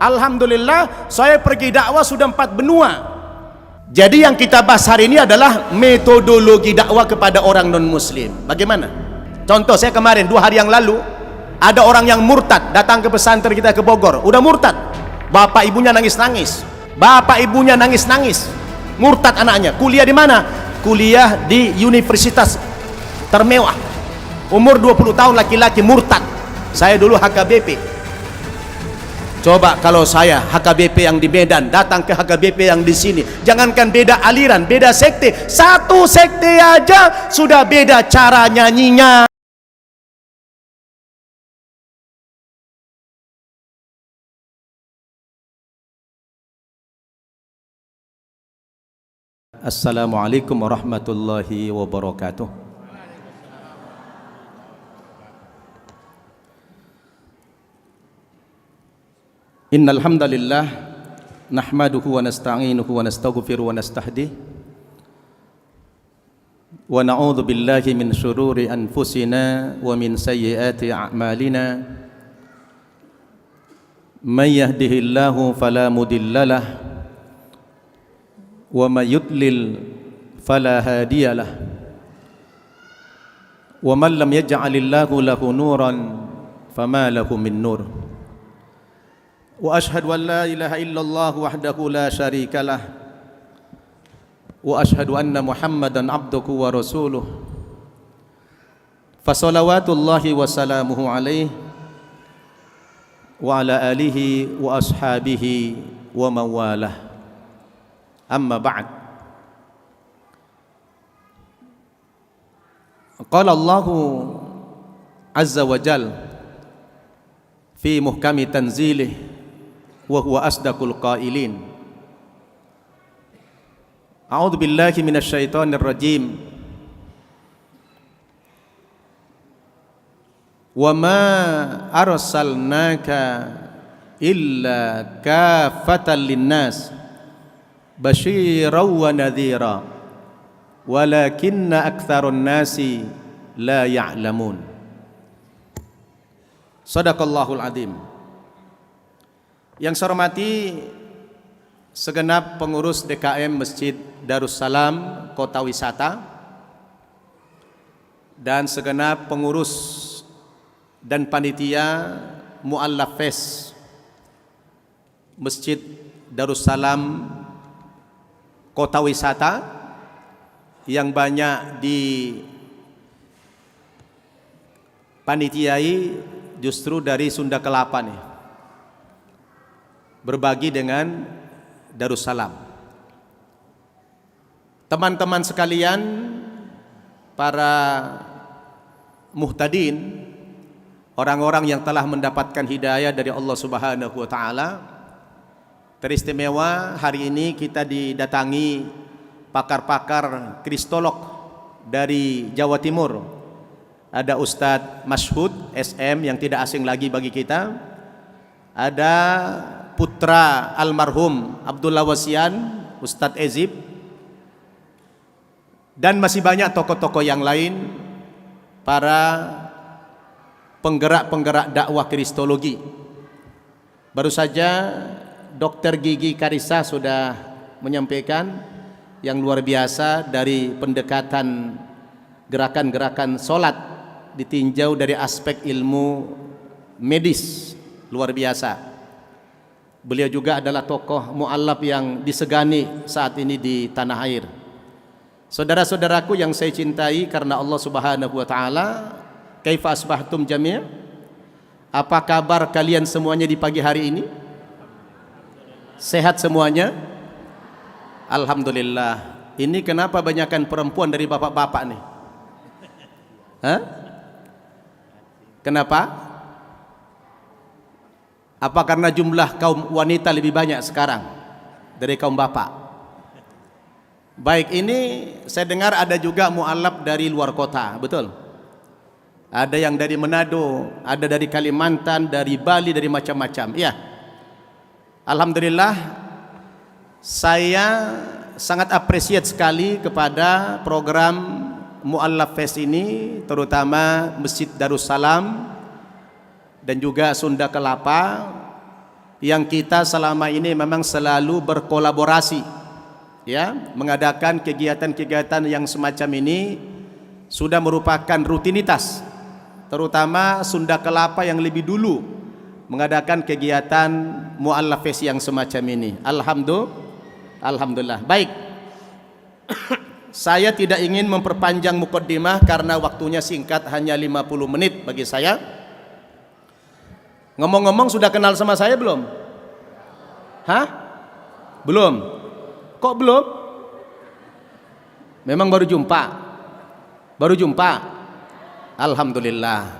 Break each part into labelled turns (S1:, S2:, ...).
S1: Alhamdulillah saya pergi dakwah sudah 4 benua. Jadi yang kita bahas hari ini adalah metodologi dakwah kepada orang non muslim. Bagaimana? Contoh, saya kemarin 2 hari yang lalu ada orang yang murtad datang ke pesantren kita ke Bogor. Udah murtad, bapak ibunya nangis-nangis, murtad anaknya. Kuliah di mana? Kuliah di universitas termewah, umur 20 tahun, laki-laki, murtad. Saya dulu HKBP. Coba kalau saya HKBP yang di Medan datang ke HKBP yang di sini, jangankan beda aliran, beda sekte, satu sekte aja sudah beda cara nyanyinya. Assalamualaikum warahmatullahi wabarakatuh. Innal hamdalillah nahmaduhu wa nasta'inuhu wa nastaghfiruhu wa nastahdihi wa na'udzu billahi min shururi anfusina wa min sayyiati a'malina. May yahdihillahu fala mudhillalah wa may yudlil fala hadiyalah. Wa man lam yaj'alillahu lahu nuran fama lahu min nur. Wa ashhadu an la ilaha illallah wahdahu la syarika lah wa ashhadu anna Muhammadan abduhu wa rasuluh. Fa salawatullahi wa salamuhu alaihi wa ala alihi wa ashabihi wa mawalah. Amma ba'd. Qala Allahu azza wa jal fi muhkami tanzilih wa huwa asdaqul qailin. A'udzu billahi minasy syaithanir rajim. Wa ma arsalnaka illa kaffatan linnas basyiran wa nadhira walakinna aktsarun nasi la ya'lamun. Shadaqallahul adzim. Yang saya hormati segenap pengurus DKM Masjid Darussalam Kota Wisata dan segenap pengurus dan panitia Mu'allaf Fest Masjid Darussalam Kota Wisata yang banyak dipanitiai justru dari Sunda Kelapa nih, berbagi dengan Darussalam. Teman-teman sekalian, para muhtadin, orang-orang yang telah mendapatkan hidayah dari Allah Subhanahu wa taala, teristimewa hari ini kita didatangi pakar-pakar kristolog dari Jawa Timur. Ada Ustadz Mashhud SM yang tidak asing lagi bagi kita. Ada putra almarhum Abdullah Wasian, Ustadz Ezib, dan masih banyak tokoh-tokoh yang lain, para penggerak-penggerak dakwah kristologi. Baru saja Dr. Gigi Karissa sudah menyampaikan yang luar biasa dari pendekatan gerakan-gerakan sholat ditinjau dari aspek ilmu medis, luar biasa. Beliau juga adalah tokoh mu'allaf yang disegani saat ini di tanah air. Saudara-saudaraku yang saya cintai karena Allah Subhanahu wa taala, kaifa asbahtum jami'? Apa kabar kalian semuanya di pagi hari ini? Sehat semuanya? Alhamdulillah. Ini kenapa banyakkan perempuan dari bapak-bapak nih? Hah? Kenapa? Apa karena jumlah kaum wanita lebih banyak sekarang dari kaum bapak? Baik, ini saya dengar ada juga mu'allaf dari luar kota, betul? Ada yang dari Manado, ada dari Kalimantan, dari Bali, dari macam-macam. Iya. Alhamdulillah, saya sangat appreciate sekali kepada program Mu'allaf Fest ini, terutama Masjid Darussalam dan juga Sunda Kelapa yang kita selama ini memang selalu berkolaborasi, ya, mengadakan kegiatan-kegiatan yang semacam ini sudah merupakan rutinitas, terutama Sunda Kelapa yang lebih dulu mengadakan kegiatan mu'allafes yang semacam ini. Alhamdulillah. Baik, saya tidak ingin memperpanjang mukaddimah karena waktunya singkat, hanya 50 menit bagi saya. Ngomong-ngomong, sudah kenal sama saya belum? Hah? Belum? Kok belum? Memang baru jumpa? Baru jumpa? Alhamdulillah.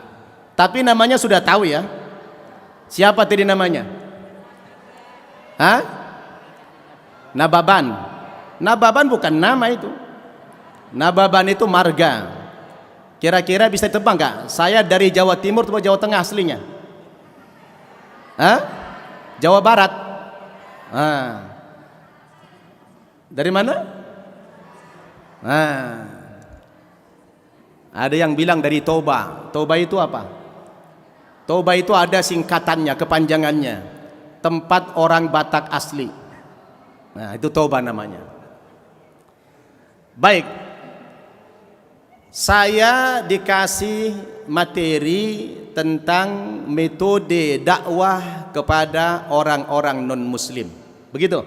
S1: Tapi namanya sudah tahu ya? Siapa tadi namanya? Hah? Nababan. Nababan bukan nama itu. Nababan itu marga. Kira-kira bisa tebak nggak? Saya dari Jawa Timur atau Jawa Tengah aslinya? Hah? Jawa Barat. Dari mana? Ada yang bilang dari Toba. Toba itu apa? Toba itu ada singkatannya, kepanjangannya. Tempat orang Batak asli. Nah, itu Toba namanya. Baik. Saya dikasih materi tentang metode dakwah kepada orang-orang non-muslim. Begitu.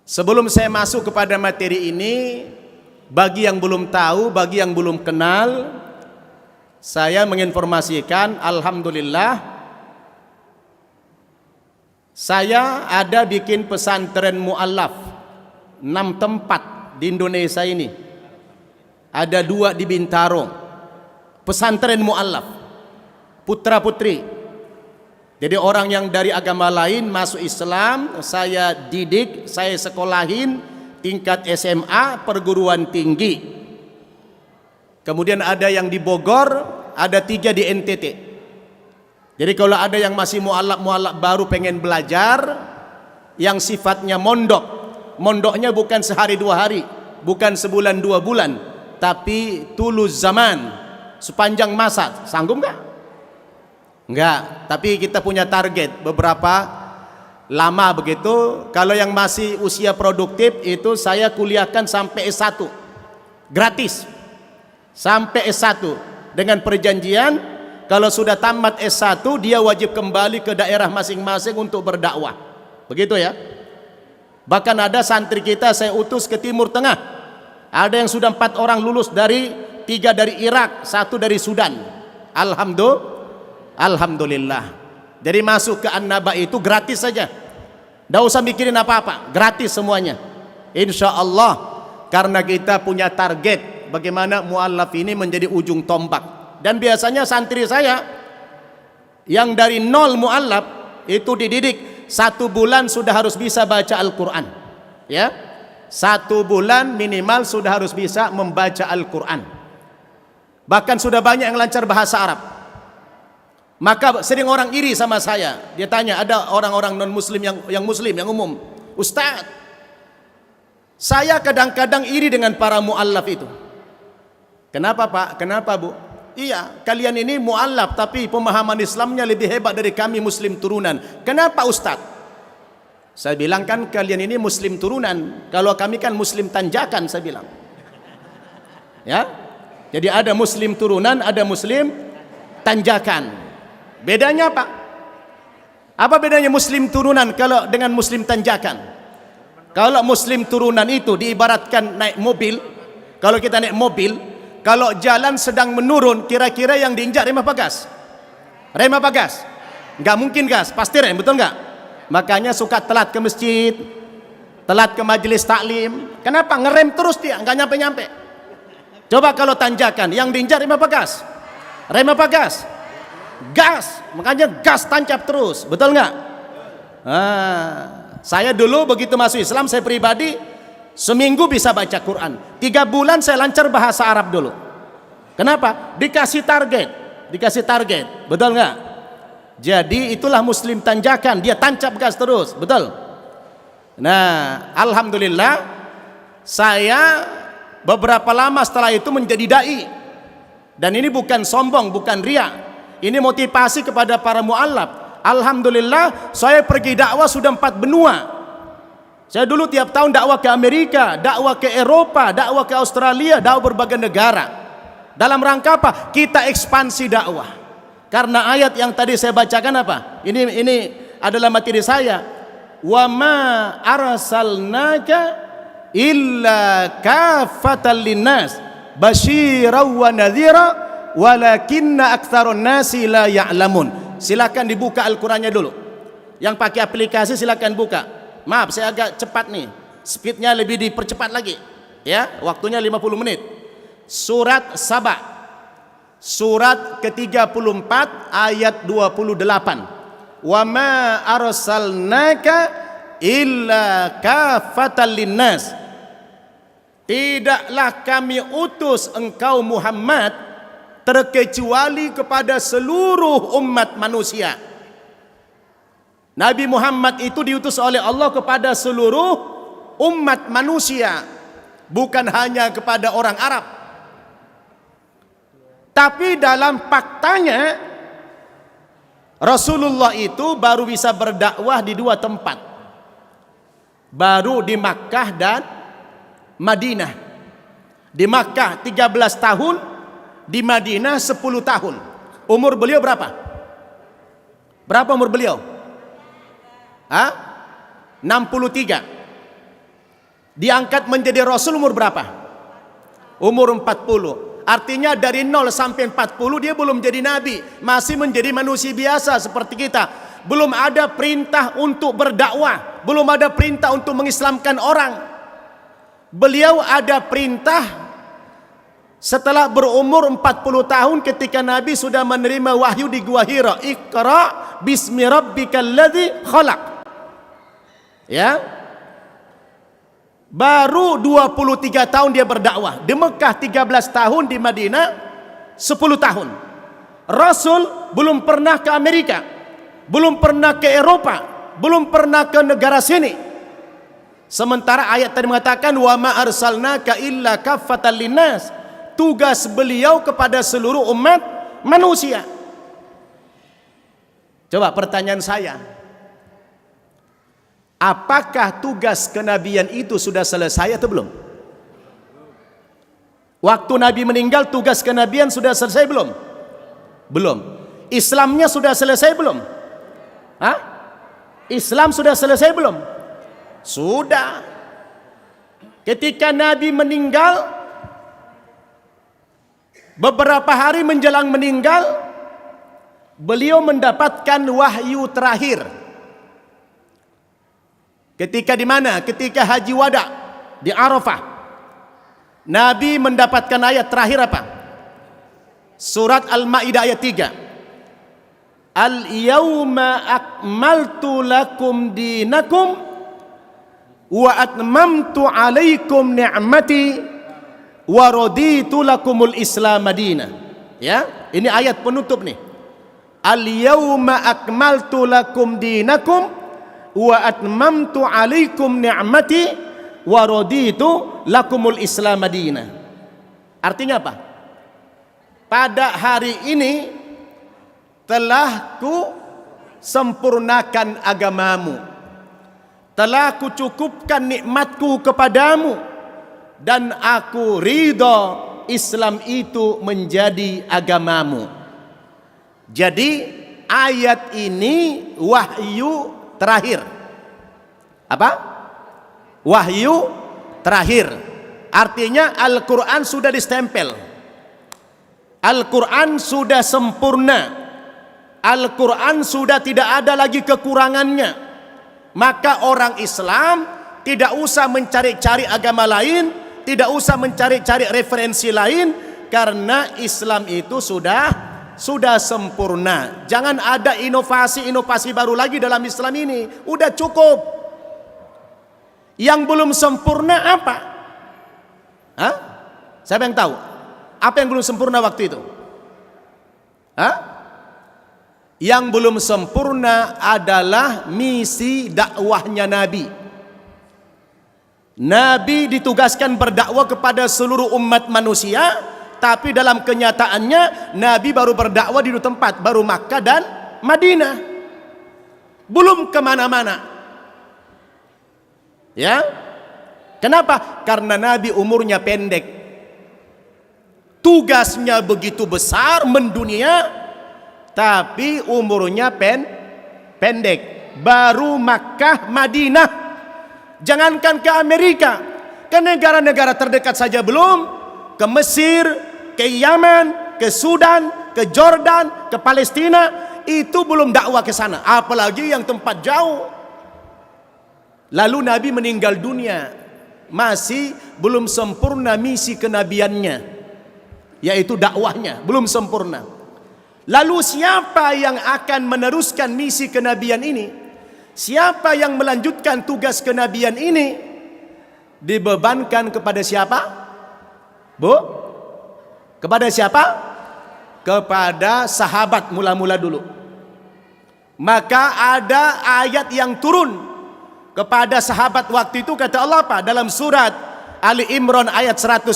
S1: Sebelum saya masuk kepada materi ini, bagi yang belum tahu, bagi yang belum kenal, saya menginformasikan, alhamdulillah, saya ada bikin pesantren mu'allaf 6 tempat di Indonesia ini. Ada 2 di Bintaro. Pesantren mu'allaf, putra putri. Jadi orang yang dari agama lain masuk Islam, saya didik, saya sekolahin tingkat SMA, perguruan tinggi. Kemudian ada yang di Bogor, ada 3 di NTT. Jadi kalau ada yang masih mu'allaf baru pengen belajar, yang sifatnya mondok, mondoknya bukan sehari 2 hari, bukan sebulan 2 bulan, tapi tulus zaman, sepanjang masa. Sanggup nggak? Enggak, tapi kita punya target beberapa lama begitu. Kalau yang masih usia produktif itu saya kuliahkan sampai S1 gratis, sampai S1 dengan perjanjian kalau sudah tamat S1 dia wajib kembali ke daerah masing-masing untuk berdakwah, begitu ya. Bahkan ada santri kita saya utus ke Timur Tengah, ada yang sudah 4 orang lulus, 3 dari Irak, 1 dari Sudan. Alhamdulillah. Jadi masuk ke An-Naba itu gratis saja, tidak usah mikirin apa-apa, gratis semuanya, insya Allah. Karena kita punya target bagaimana mu'allaf ini menjadi ujung tombak. Dan biasanya santri saya yang dari 0 mu'allaf itu dididik 1 bulan sudah harus bisa baca Al-Quran, ya, 1 bulan minimal sudah harus bisa membaca Al-Quran. Bahkan sudah banyak yang lancar bahasa Arab. Maka sering orang iri sama saya. Dia tanya, ada orang-orang non-muslim yang muslim, yang umum, Ustaz, saya kadang-kadang iri dengan para mu'allaf itu. Kenapa Pak? Kenapa Bu? Iya, kalian ini mu'allaf tapi pemahaman Islamnya lebih hebat dari kami muslim turunan. Kenapa Ustaz? Saya bilang, kan kalian ini muslim turunan, kalau kami kan muslim tanjakan, saya bilang. Ya, jadi ada muslim turunan, ada muslim tanjakan. Bedanya apa? Apa bedanya muslim turunan kalau dengan muslim tanjakan? Kalau muslim turunan itu diibaratkan naik mobil. Kalau kita naik mobil, kalau jalan sedang menurun, kira-kira yang diinjak rem apa gas? Rem apa gas? Nggak mungkin gas, pasti rem, betul nggak? Makanya suka telat ke masjid, telat ke majelis taklim. Kenapa? Ngerem terus dia, nggak nyampe-nyampe. Coba kalau tanjakan, yang diinjak rem apa gas? Rem apa gas? Gas, makanya gas tancap terus, betul nggak? Saya dulu begitu masuk Islam, saya pribadi seminggu bisa baca Quran, 3 bulan saya lancar bahasa Arab dulu. Kenapa? Dikasih target, betul nggak? Jadi itulah muslim tanjakan, dia tancap gas terus, betul? Nah, alhamdulillah saya beberapa lama setelah itu menjadi dai, dan ini bukan sombong, bukan ria. Ini motivasi kepada para mu'allaf. Alhamdulillah, saya pergi dakwah sudah 4 benua. Saya dulu tiap tahun dakwah ke Amerika, dakwah ke Eropa, dakwah ke Australia, dakwah berbagai negara. Dalam rangka apa? Kita ekspansi dakwah. Karena ayat yang tadi saya bacakan apa? Ini adalah materi saya. Wa ma arsalnaka illa kafatan linnas basyiran wa nadhira walakinna aktsarun nasi la ya'lamun. Silakan dibuka Al-Qur'annya dulu. Yang pakai aplikasi silakan buka. Maaf, saya agak cepat nih. Speednya lebih dipercepat lagi. Ya, waktunya 50 menit. Surat Saba. Surat ke-34 ayat 28. Wa ma arsalnaka illa kafatan linnas. Tidaklah kami utus engkau Muhammad terkecuali kepada seluruh umat manusia. Nabi Muhammad itu diutus oleh Allah kepada seluruh umat manusia, bukan hanya kepada orang Arab. Tapi dalam faktanya Rasulullah itu baru bisa berdakwah di 2 tempat. Baru di Makkah dan Madinah. Di Makkah 13 tahun, di Madinah 10 tahun. Umur beliau berapa? Berapa umur beliau? 63. Diangkat menjadi Rasul umur berapa? Umur 40. Artinya dari 0 sampai 40 dia belum jadi nabi, masih menjadi manusia biasa seperti kita. Belum ada perintah untuk berdakwah, belum ada perintah untuk mengislamkan orang. Beliau ada perintah setelah berumur 40 tahun ketika Nabi sudah menerima wahyu di Gua Hira. Iqra bismi rabbikal ladzi khalaq. Ya. Baru 23 tahun dia berdakwah. Di Mekah 13 tahun, di Madinah 10 tahun. Rasul belum pernah ke Amerika, belum pernah ke Eropa, belum pernah ke negara sini. Sementara ayat tadi mengatakan wa ma arsalnaka illa kaffatan linnas. Tugas beliau kepada seluruh umat manusia. Coba pertanyaan saya, apakah tugas kenabian itu sudah selesai atau belum? Waktu Nabi meninggal tugas kenabian sudah selesai belum? Belum. Islamnya sudah selesai belum? Hah? Islam sudah selesai belum? Sudah. Ketika Nabi meninggal, beberapa hari menjelang meninggal, beliau mendapatkan wahyu terakhir. Ketika di mana? Ketika Haji Wada di Arafah. Nabi mendapatkan ayat terakhir apa? Surat Al-Maidah ayat 3. Al-yawma akmaltu lakum dinakum wa atmamtu alaikum ni'mati wa raditu lakumul Islam madinah. Ya, ini ayat penutup nih. Al-yawma akmaltu lakum dinakum wa atmamtu alaikum ni'mati wa raditu lakumul Islam madinah. Artinya apa? Pada hari ini telah ku sempurnakan agamamu, telah ku cukupkan nikmatku kepadamu, dan aku ridho Islam itu menjadi agamamu. Jadi ayat ini wahyu terakhir. Apa? Wahyu terakhir. Artinya Al-Quran sudah distempel. Al-Quran sudah sempurna. Al-Quran sudah tidak ada lagi kekurangannya. Maka orang Islam tidak usah mencari-cari agama lain, tidak usah mencari-cari referensi lain, karena Islam itu sudah sempurna. Jangan ada inovasi-inovasi baru lagi dalam Islam ini. Udah cukup. Yang belum sempurna apa? Hah? Siapa yang tahu? Apa yang belum sempurna waktu itu? Hah? Yang belum sempurna adalah misi dakwahnya Nabi. Nabi ditugaskan berdakwah kepada seluruh umat manusia, tapi dalam kenyataannya Nabi baru berdakwah di 2 tempat, baru Makkah dan Madinah. belum kemana-mana. Ya, kenapa? Karena Nabi umurnya pendek, tugasnya begitu besar mendunia, tapi umurnya pendek. Baru Makkah, Madinah, jangankan ke Amerika, ke negara-negara terdekat saja belum, ke Mesir, ke Yaman, ke Sudan, ke Jordan, ke Palestina, itu belum dakwah ke sana, apalagi yang tempat jauh. Lalu Nabi meninggal dunia, masih belum sempurna misi kenabiannya, yaitu dakwahnya belum sempurna. Lalu siapa yang akan meneruskan misi kenabian ini? Siapa yang melanjutkan tugas kenabian ini? Dibebankan kepada siapa? Bu? Kepada siapa? Kepada sahabat mula-mula dulu. Maka ada ayat yang turun kepada sahabat waktu itu, kata Allah apa? Dalam surat Ali Imran ayat 110,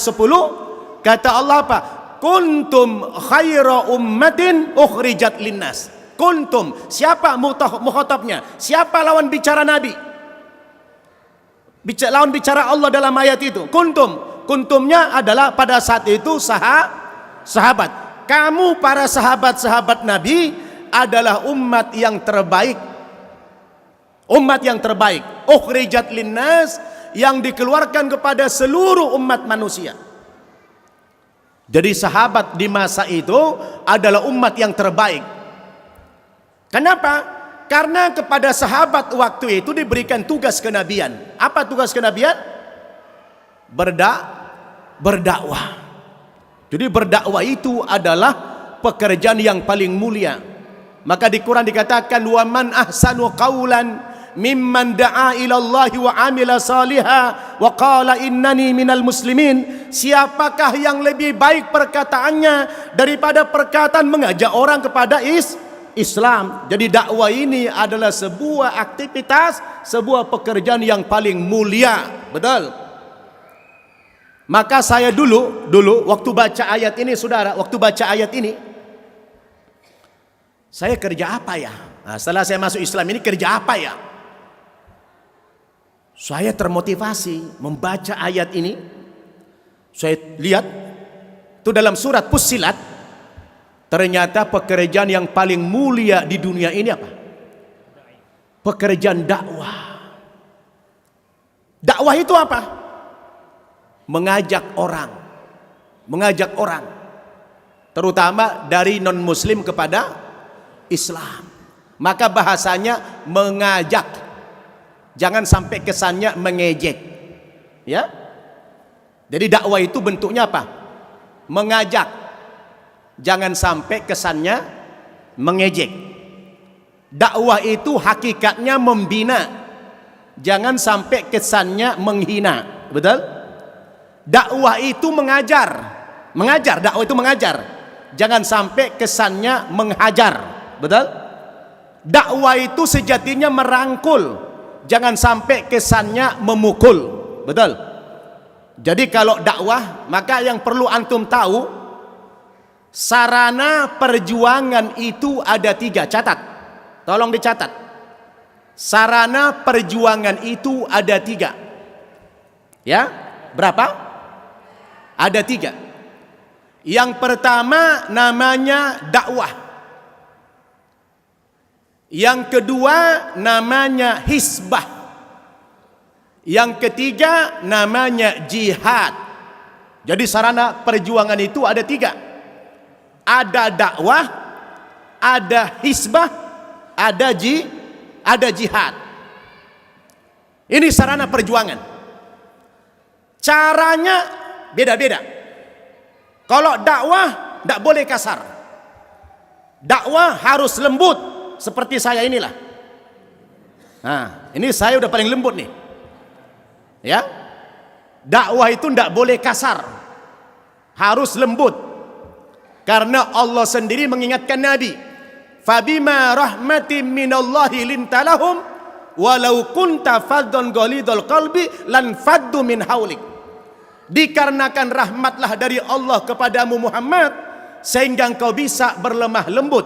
S1: kata Allah apa? Kuntum khaira ummatin ukhrijat linnas. Kuntum, siapa mukhatabnya? Siapa lawan bicara Nabi? Lawan bicara Allah dalam ayat itu. Kuntum, kuntumnya adalah pada saat itu sahabat. Kamu para sahabat-sahabat Nabi adalah umat yang terbaik. Umat yang terbaik. Ukhrijat linnas, yang dikeluarkan kepada seluruh umat manusia. Jadi sahabat di masa itu adalah umat yang terbaik. Kenapa? Karena kepada sahabat waktu itu diberikan tugas kenabian. Apa tugas kenabian? Berdakwah. Jadi berdakwah itu adalah pekerjaan yang paling mulia. Maka di Quran dikatakan, wa man ahsanu qawlan mimman da'a ila Allah wa amila salihah wa qala innani minal muslimin. Siapakah yang lebih baik perkataannya daripada perkataan mengajak orang kepada Islam. Jadi dakwah ini adalah sebuah aktivitas, sebuah pekerjaan yang paling mulia. Betul. Maka saya dulu waktu baca ayat ini, saudara, waktu baca ayat ini, saya kerja apa ya? Nah, setelah saya masuk Islam ini kerja apa ya? Saya termotivasi membaca ayat ini. Saya lihat itu dalam surat Fussilat. Ternyata pekerjaan yang paling mulia di dunia ini apa? Pekerjaan dakwah. Dakwah itu apa? Mengajak orang. Mengajak orang. Terutama dari non-muslim kepada Islam. Maka bahasanya mengajak. Jangan sampai kesannya mengejek. Ya? Jadi dakwah itu bentuknya apa? Mengajak. Jangan sampai kesannya mengejek. Dakwah itu hakikatnya membina. Jangan sampai kesannya menghina. Betul? Dakwah itu mengajar. Mengajar, dakwah itu mengajar. Jangan sampai kesannya menghajar. Betul? Dakwah itu sejatinya merangkul. Jangan sampai kesannya memukul. Betul? Jadi kalau dakwah, maka yang perlu antum tahu, sarana perjuangan itu ada 3. Catat, tolong dicatat. Sarana perjuangan itu ada 3. Ya, berapa? Ada 3. Yang pertama namanya dakwah. Yang kedua namanya hisbah. Yang ketiga namanya jihad. Jadi sarana perjuangan itu ada 3. Ada dakwah, ada hisbah, ada jihad. Ini sarana perjuangan. Caranya beda-beda. Kalau dakwah tidak boleh kasar. Dakwah harus lembut seperti saya inilah. Nah, ini saya udah paling lembut nih. Ya. Dakwah itu tidak boleh kasar. Harus lembut. Karena Allah sendiri mengingatkan Nabi, fabima rahmatin minallahi lintalahum walau kunta faddan ghalidul qalbi lan faddu min haulik. Dikarenakan rahmatlah dari Allah kepadamu Muhammad, sehingga engkau bisa berlemah lembut.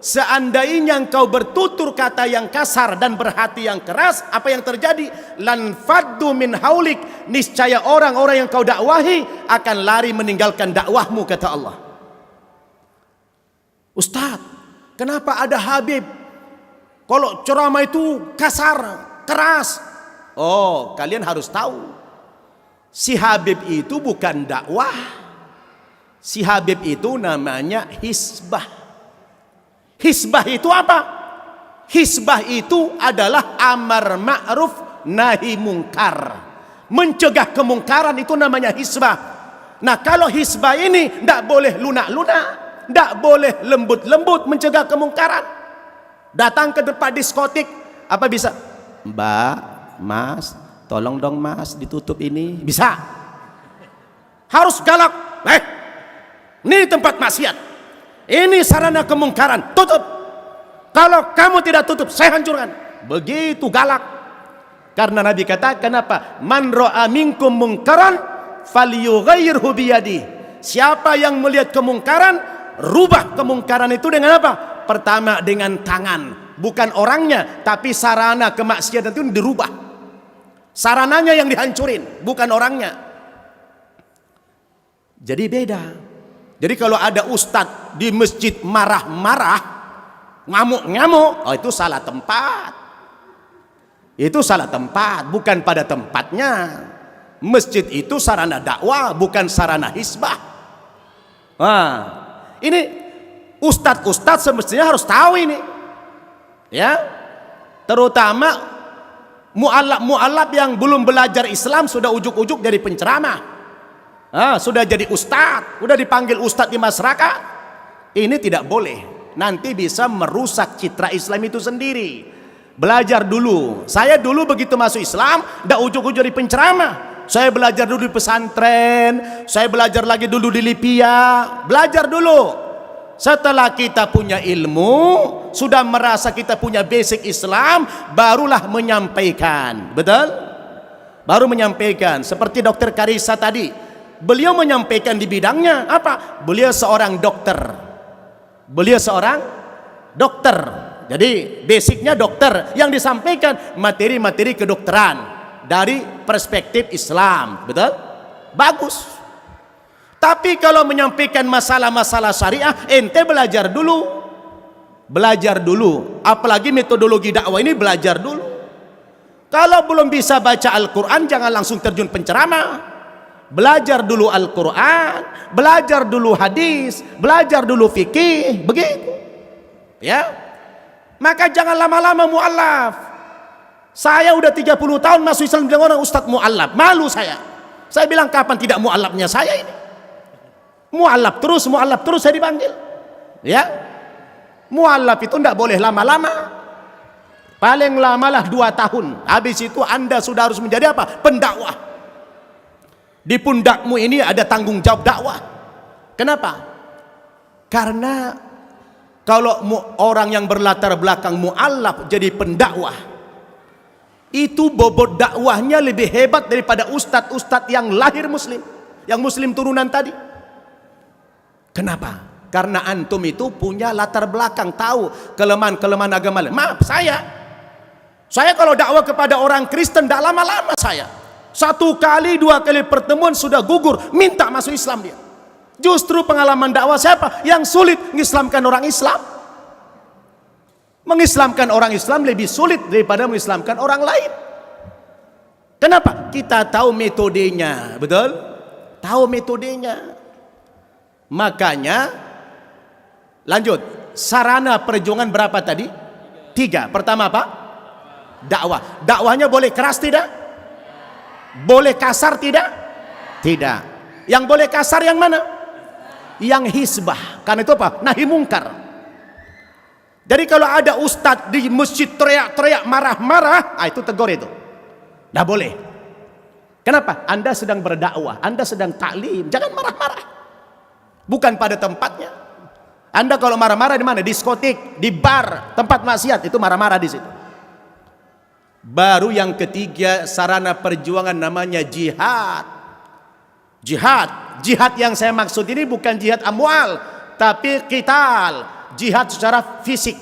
S1: seandainya engkau bertutur kata yang kasar dan berhati yang keras, apa yang terjadi? Lan faddu min haulik, niscaya orang-orang yang kau dakwahi akan lari meninggalkan dakwahmu, kata Allah. Ustaz, kenapa ada Habib kalau ceramah itu kasar, keras? Oh, kalian harus tahu, si Habib itu bukan dakwah. Si Habib itu namanya hisbah. Hisbah itu apa? Hisbah itu adalah amar ma'ruf nahi mungkar. Mencegah kemungkaran itu namanya hisbah. Nah, kalau hisbah ini tidak boleh lunak-lunak, tidak boleh lembut-lembut mencegah kemungkaran. Datang ke depan diskotik, apa bisa? Mbak, Mas, tolong dong Mas ditutup ini. Bisa. Harus galak. Ini tempat maksiat. Ini sarana kemungkaran, tutup. Kalau kamu tidak tutup, saya hancurkan. Begitu galak. Karena Nabi katakan apa? Man ra'a minkum mungkaran falyughayyirhu biyadi. Siapa yang melihat kemungkaran, rubah kemungkaran itu dengan apa? Pertama dengan tangan, bukan orangnya, tapi sarana kemaksiatan itu dirubah. Sarananya yang dihancurin, bukan orangnya. Jadi beda. Jadi kalau ada ustadz di masjid marah-marah, ngamuk-ngamuk, oh itu salah tempat. Itu salah tempat, bukan pada tempatnya. Masjid itu sarana dakwah, bukan sarana hisbah. Nah, ini ustadz-ustadz semestinya harus tahu ini. Ya. Terutama mu'alaf yang belum belajar Islam sudah ujuk-ujuk jadi penceramah. Sudah jadi ustadz, sudah dipanggil ustadz di masyarakat. Ini tidak boleh. Nanti bisa merusak citra Islam itu sendiri. Belajar dulu. Saya dulu begitu masuk Islam, tidak ujuk-ujuk jadi penceramah. Saya belajar dulu di pesantren, saya belajar lagi dulu di Lipia. Belajar dulu. Setelah kita punya ilmu, sudah merasa kita punya basic Islam, barulah menyampaikan. Betul? Baru menyampaikan. Seperti Dokter Karissa tadi. Beliau menyampaikan di bidangnya apa? Beliau seorang dokter. Beliau seorang dokter. Jadi basicnya dokter. Yang disampaikan materi-materi kedokteran dari perspektif Islam. Betul? Bagus. Tapi kalau menyampaikan masalah-masalah syariah, ente belajar dulu. Belajar dulu. Apalagi metodologi dakwah ini belajar dulu. Kalau belum bisa baca Al-Quran, jangan langsung terjun penceramah. Belajar dulu Al-Quran, belajar dulu hadis, belajar dulu fikih, begitu. Ya. Maka jangan lama-lama mu'alaf. Saya udah 30 tahun masuk Islam, bilang orang ustadz mu'alaf. Malu saya. Saya bilang kapan tidak mu'alafnya saya ini. Mu'alaf terus saya dipanggil. Ya. Mu'alaf itu tidak boleh lama-lama. Paling lamalah 2 tahun. Habis itu Anda sudah harus menjadi apa? Pendakwah. Di pundakmu ini ada tanggung jawab dakwah. Kenapa? Karena kalau orang yang berlatar belakang mu'alaf jadi pendakwah, itu bobot dakwahnya lebih hebat daripada ustadz-ustadz yang lahir muslim, yang muslim turunan tadi. Kenapa? Karena antum itu punya latar belakang, tahu kelemahan-kelemahan agama. Maaf, saya kalau dakwah kepada orang Kristen tidak lama-lama saya. 1 kali 2 kali pertemuan sudah gugur, minta masuk Islam dia. Justru pengalaman dakwah siapa? Yang sulit mengislamkan orang Islam. Mengislamkan orang Islam lebih sulit daripada mengislamkan orang lain. Kenapa? Kita tahu metodenya, betul? Tahu metodenya. Makanya lanjut, sarana perjuangan berapa tadi? 3. Pertama apa? Dakwah. Dakwahnya boleh keras tidak? Boleh kasar tidak? Tidak. Yang boleh kasar yang mana? Yang hisbah. Karena itu apa? Nahi mungkar. Jadi kalau ada ustadz di masjid teriak-teriak marah-marah, itu tegur itu. Tidak boleh. Kenapa? Anda sedang berdakwah, Anda sedang taklim, jangan marah-marah. Bukan pada tempatnya. Anda kalau marah-marah di mana? Diskotik, di bar, tempat maksiat, itu marah-marah di situ. Baru yang ketiga sarana perjuangan namanya jihad. Jihad yang saya maksud ini bukan jihad amwal, tapi qital, Jihad secara fisik.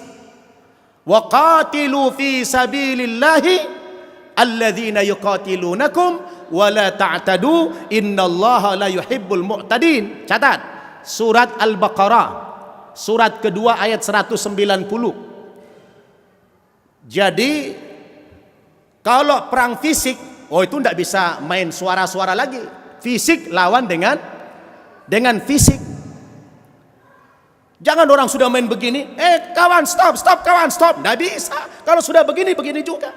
S1: Wa qatilu fi sabilillahi alladzina yuqatilunakum wa la ta'tadu innallaha la yuhibbul mu'tadin. Catat, surat Al-Baqarah surat kedua ayat 190. Jadi kalau perang fisik, oh itu tidak bisa main suara-suara lagi. Fisik lawan dengan fisik. Jangan orang sudah main begini, kawan stop kawan stop. Tidak bisa. Kalau sudah begini juga.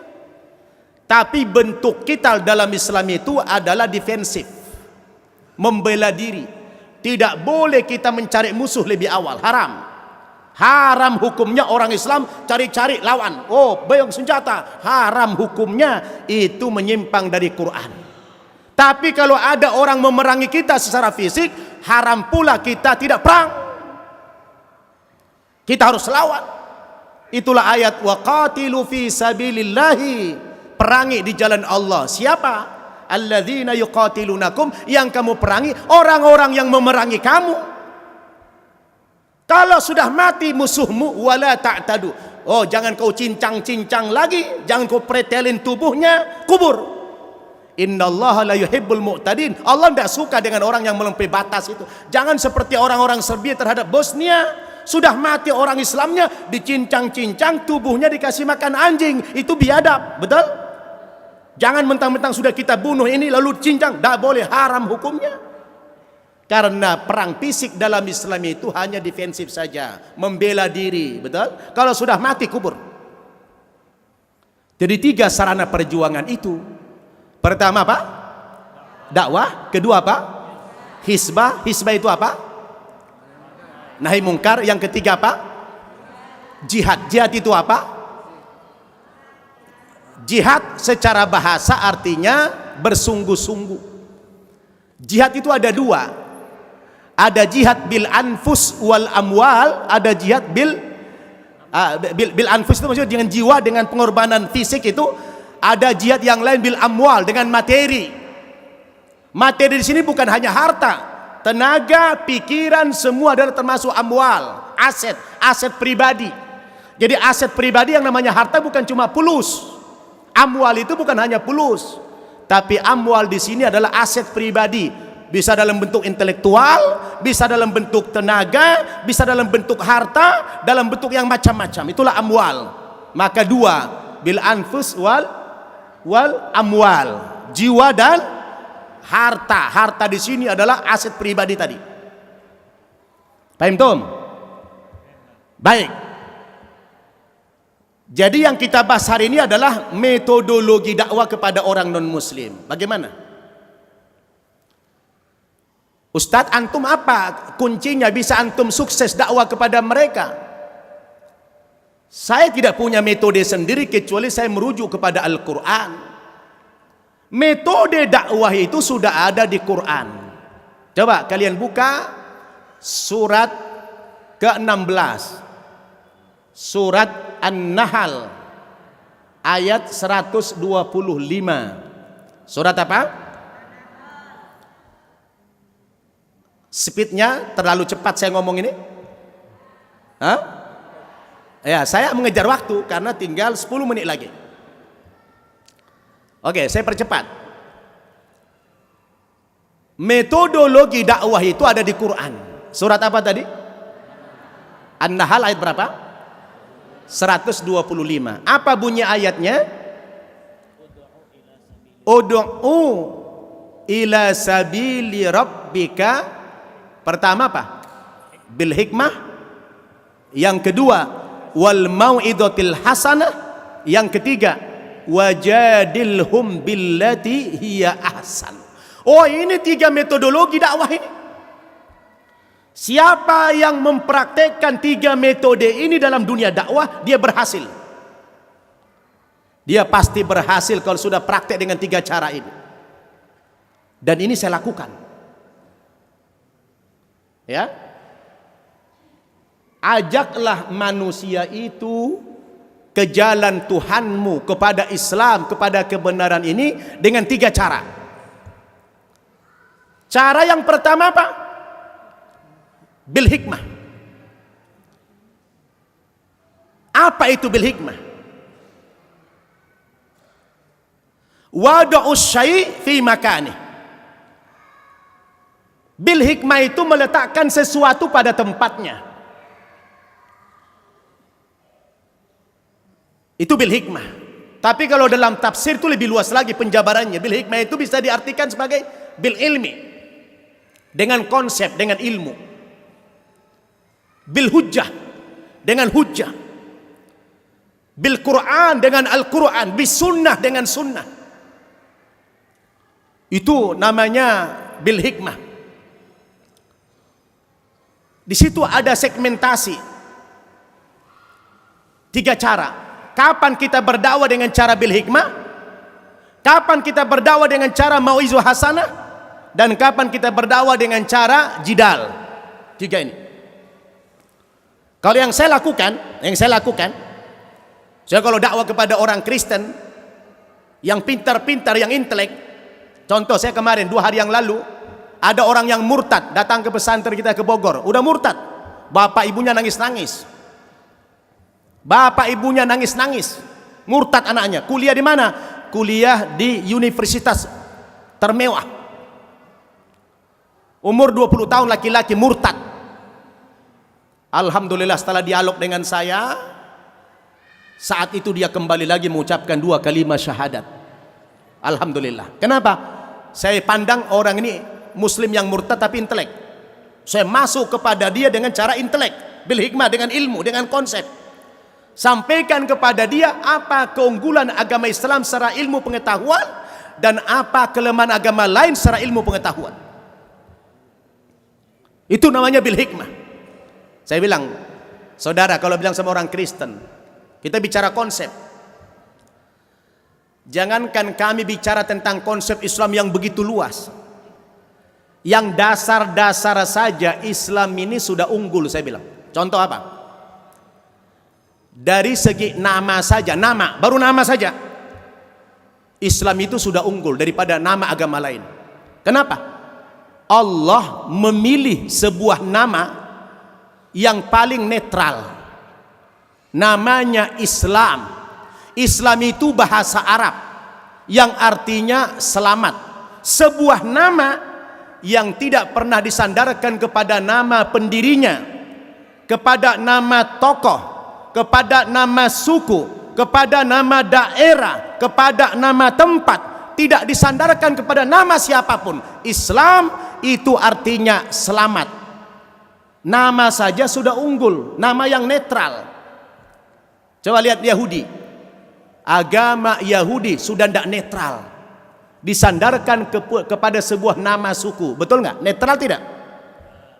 S1: Tapi bentuk kita dalam Islam itu adalah defensif, membela diri. Tidak boleh kita mencari musuh lebih awal, haram. Haram hukumnya orang Islam cari-cari lawan. Oh, bayang senjata. Haram hukumnya, itu menyimpang dari Quran. Tapi kalau ada orang memerangi kita secara fisik, haram pula kita tidak perang. Kita harus lawan. Itulah ayat wa qatilu fi sabilillahi. Perangi di jalan Allah. Siapa? Alladzina yuqatilunakum, yang kamu perangi orang-orang yang memerangi kamu. Kalau sudah mati musuhmu, wala ta'tadu. Oh, jangan kau cincang-cincang lagi, jangan kau pretelin tubuhnya, kubur. Innallaha la yuhibbul mu'tadin. Allah tidak suka dengan orang yang melampaui batas itu. Jangan seperti orang-orang Serbia terhadap Bosnia. Sudah mati orang Islamnya, dicincang-cincang, tubuhnya dikasih makan anjing. Itu biadab, betul? Jangan mentang-mentang sudah kita bunuh ini lalu cincang, tidak boleh, haram hukumnya. Karena perang fisik dalam Islam itu hanya defensif saja, membela diri, betul? Kalau sudah mati kubur. Jadi 3 sarana perjuangan itu. Pertama apa? Dakwah. Kedua apa? Hizbah. Hizbah itu apa? Nahi mungkar. Yang ketiga apa? Jihad. Jihad itu apa? Jihad secara bahasa artinya bersungguh-sungguh. Jihad itu ada 2. Ada jihad bil anfus wal amwal. Ada jihad bil anfus itu maksudnya dengan jiwa, dengan pengorbanan fisik itu. Ada jihad yang lain bil amwal, dengan materi. Materi di sini bukan hanya harta, tenaga, pikiran, semua adalah termasuk amwal, aset pribadi. Jadi aset pribadi yang namanya harta bukan cuma fulus. Amwal itu bukan hanya fulus, tapi amwal di sini adalah aset pribadi. Bisa dalam bentuk intelektual, bisa dalam bentuk tenaga, bisa dalam bentuk harta, dalam bentuk yang macam-macam. Itulah amwal. Maka 2, bil anfus wal amwal, jiwa dan harta. Harta di sini adalah aset pribadi tadi. Paham Tom? Baik. Jadi yang kita bahas hari ini adalah metodologi dakwah kepada orang non-muslim. Bagaimana? Ustadz, antum apa kuncinya bisa antum sukses dakwah kepada mereka? Saya tidak punya metode sendiri kecuali saya merujuk kepada Al-Quran. Metode dakwah itu sudah ada di Quran. Coba kalian buka surat ke-16. Surat An-Nahl ayat 125. Surat apa? Speednya terlalu cepat saya ngomong ini? Hah? Ya, saya mengejar waktu karena tinggal 10 menit lagi. Oke, saya percepat. Metodologi dakwah itu ada di Quran. Surat apa tadi? An-Nahl ayat berapa? 125. Apa bunyi ayatnya? Ud'u ila sabili rabbika. Pertama apa? Bil hikmah. Yang kedua, wal mau'izatil hasanah. Yang ketiga, wajadilhum billati hiya ahsan. Oh, ini 3 metodologi dakwah ini. Siapa yang mempraktekkan 3 metode ini dalam dunia dakwah, dia berhasil. Dia pasti berhasil kalau sudah praktek dengan 3 cara ini. Dan ini saya lakukan. Ya, ajaklah manusia itu ke jalan Tuhanmu, kepada Islam, kepada kebenaran ini dengan 3 cara. Cara yang pertama apa? Bil hikmah. Apa itu bil hikmah? Wada'us syai' fi makanih. Bil hikmah itu meletakkan sesuatu pada tempatnya. Itu bil hikmah. Tapi kalau dalam tafsir itu lebih luas lagi penjabarannya. Bil hikmah itu bisa diartikan sebagai bil ilmi, dengan konsep, dengan ilmu. Bil hujjah, dengan hujjah. Bil Quran, dengan Al-Quran. Bis sunnah, dengan sunnah. Itu namanya bil hikmah. Di situ ada segmentasi. 3 cara. Kapan kita berdakwah dengan cara bil hikmah? Kapan kita berdakwah dengan cara mau'izah hasanah? Dan kapan kita berdakwah dengan cara jidal? 3 ini. Kalau yang saya lakukan, saya kalau dakwah kepada orang Kristen yang pintar-pintar, yang intelek. Contoh, saya kemarin 2 hari yang lalu ada orang yang murtad datang ke pesantren kita ke Bogor. Udah murtad, bapak ibunya nangis-nangis. Bapak ibunya nangis-nangis. Murtad anaknya. Kuliah di mana? Kuliah di universitas termewah. Umur 20 tahun, laki-laki, murtad. Alhamdulillah setelah dialog dengan saya, saat itu dia kembali lagi mengucapkan 2 kalimat syahadat. Alhamdulillah. Kenapa? Saya pandang orang ini muslim yang murtad tapi intelek. Saya masuk kepada dia dengan cara intelek, bil hikmah, dengan ilmu, dengan konsep. Sampaikan kepada dia apa keunggulan agama Islam secara ilmu pengetahuan dan apa kelemahan agama lain secara ilmu pengetahuan. Itu namanya bil hikmah. Saya bilang, saudara, kalau bilang sama orang Kristen, kita bicara konsep. Jangankan kami bicara tentang konsep Islam yang begitu luas. Yang dasar-dasar saja Islam ini sudah unggul, saya bilang. Contoh apa? Dari segi nama saja, baru nama saja, Islam itu sudah unggul daripada nama agama lain. Kenapa? Allah memilih sebuah nama yang paling netral. Namanya Islam. Islam itu bahasa Arab yang artinya selamat. Sebuah nama yang tidak pernah disandarkan kepada nama pendirinya, kepada nama tokoh, kepada nama suku, kepada nama daerah, kepada nama tempat, tidak disandarkan kepada nama siapapun. Islam itu artinya selamat. Nama saja sudah unggul, nama yang netral. Coba lihat Yahudi. Agama Yahudi sudah tidak netral, disandarkan kepada sebuah nama suku. Betul nggak? Netral tidak?